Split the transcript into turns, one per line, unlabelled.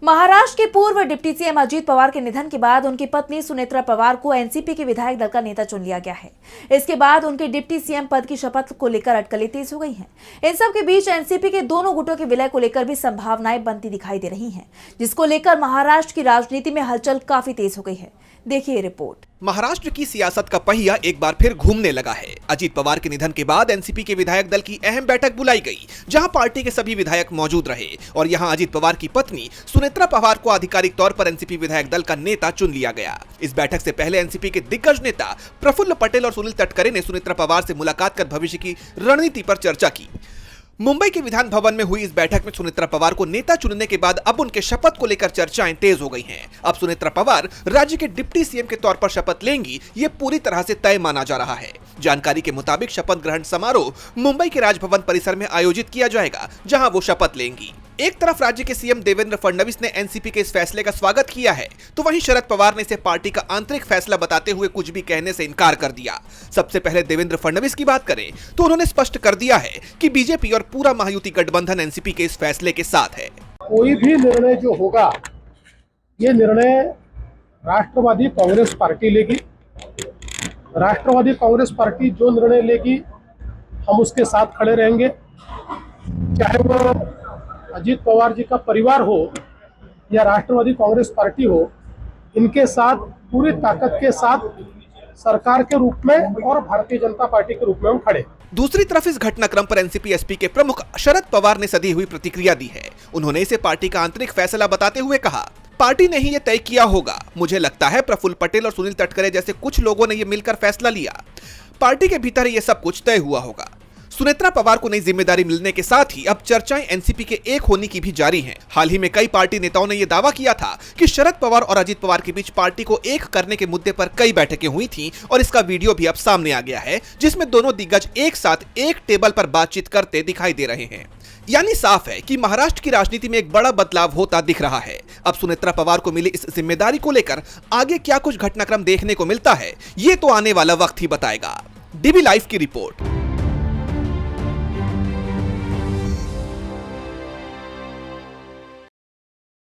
महाराष्ट्र के पूर्व deputy CM Ajit Pawar के निधन के बाद उनकी पत्नी सुनेत्रा पवार को एनसीपी के विधायक दल का नेता चुन लिया गया है। इसके बाद उनके डिप्टी सीएम पद की शपथ को लेकर अटकलें तेज हो गई हैं। इन सब के बीच एनसीपी के दोनों गुटों के विलय को लेकर भी संभावनाएं बनती दिखाई दे रही हैं, जिसको लेकर महाराष्ट्र की राजनीति में हलचल काफी तेज हो गई है। देखिए रिपोर्ट।
महाराष्ट्र की सियासत का पहिया एक बार फिर घूमने लगा है। अजीत पवार के निधन के बाद एनसीपी के विधायक दल की अहम बैठक बुलाई गई, जहां पार्टी के सभी विधायक मौजूद रहे और यहां अजीत पवार की पत्नी सुनेत्रा पवार को आधिकारिक तौर पर एनसीपी विधायक दल का नेता चुन लिया गया। इस बैठक से पहले एनसीपी के दिग्गज नेता प्रफुल्ल पटेल और सुनील तटकरे ने सुनेत्रा पवार से मुलाकात कर भविष्य की रणनीति पर चर्चा की। मुंबई के विधान भवन में हुई इस बैठक में सुनेत्रा पवार को नेता चुनने के बाद अब उनके शपथ को लेकर चर्चाएं तेज हो गई हैं। अब सुनेत्रा पवार राज्य के डिप्टी सीएम के तौर पर शपथ लेंगी, ये पूरी तरह से तय माना जा रहा है। जानकारी के मुताबिक शपथ ग्रहण समारोह मुंबई के राजभवन परिसर में आयोजित किया जाएगा, जहां वो शपथ लेंगी। एक तरफ राज्य के सीएम देवेंद्र फडणवीस ने एनसीपी के इस फैसले का स्वागत किया है, तो वहीं शरद पवार ने इसे पार्टी का आंतरिक फैसला बताते हुए कुछ भी कहने से इनकार कर दिया। सबसे पहले देवेंद्र फडणवीस की बात करें तो उन्होंने स्पष्ट कर दिया है कि बीजेपी और पूरा महायुति गठबंधन एनसीपी के इस फैसले के साथ है।
कोई भी निर्णय जो होगा, ये निर्णय राष्ट्रवादी कांग्रेस पार्टी लेगी। राष्ट्रवादी कांग्रेस पार्टी जो निर्णय लेगी, हम उसके साथ खड़े रहेंगे। चाहे वो अजीत पवार जी का परिवार हो या राष्ट्रवादी कांग्रेस पार्टी हो, इनके साथ पूरी ताकत के साथ सरकार के रूप में और भारतीय जनता पार्टी के रूप में हम खड़े।
दूसरी तरफ इस घटनाक्रम पर एनसीपी एसपी के प्रमुख शरद पवार ने सधी हुई प्रतिक्रिया दी है। उन्होंने इसे पार्टी का आंतरिक फैसला बताते हुए कहा, पार्टी ने ही ये तय किया होगा। मुझे लगता है प्रफुल्ल पटेल और सुनील तटकरे जैसे कुछ लोगों ने ये मिलकर फैसला लिया। पार्टी के भीतर ये सब कुछ तय हुआ होगा। सुनेत्रा पवार को नई जिम्मेदारी मिलने के साथ ही अब चर्चाएं एनसीपी के एक होने की भी जारी हैं। हाल ही में कई पार्टी नेताओं ने यह दावा किया था कि शरद पवार और अजीत पवार के बीच पार्टी को एक करने के मुद्दे पर कई बैठकें हुई थीं और इसका वीडियो भी अब सामने आ गया है, जिसमें दोनों दिग्गज एक साथ एक टेबल पर बातचीत करते दिखाई दे रहे हैं। यानी साफ है कि महाराष्ट्र की राजनीति में एक बड़ा बदलाव होता दिख रहा है। अब सुनेत्रा पवार को मिली इस जिम्मेदारी को लेकर आगे क्या कुछ घटनाक्रम देखने को मिलता है, ये तो आने वाला वक्त ही बताएगा। डीबी लाइव की रिपोर्ट।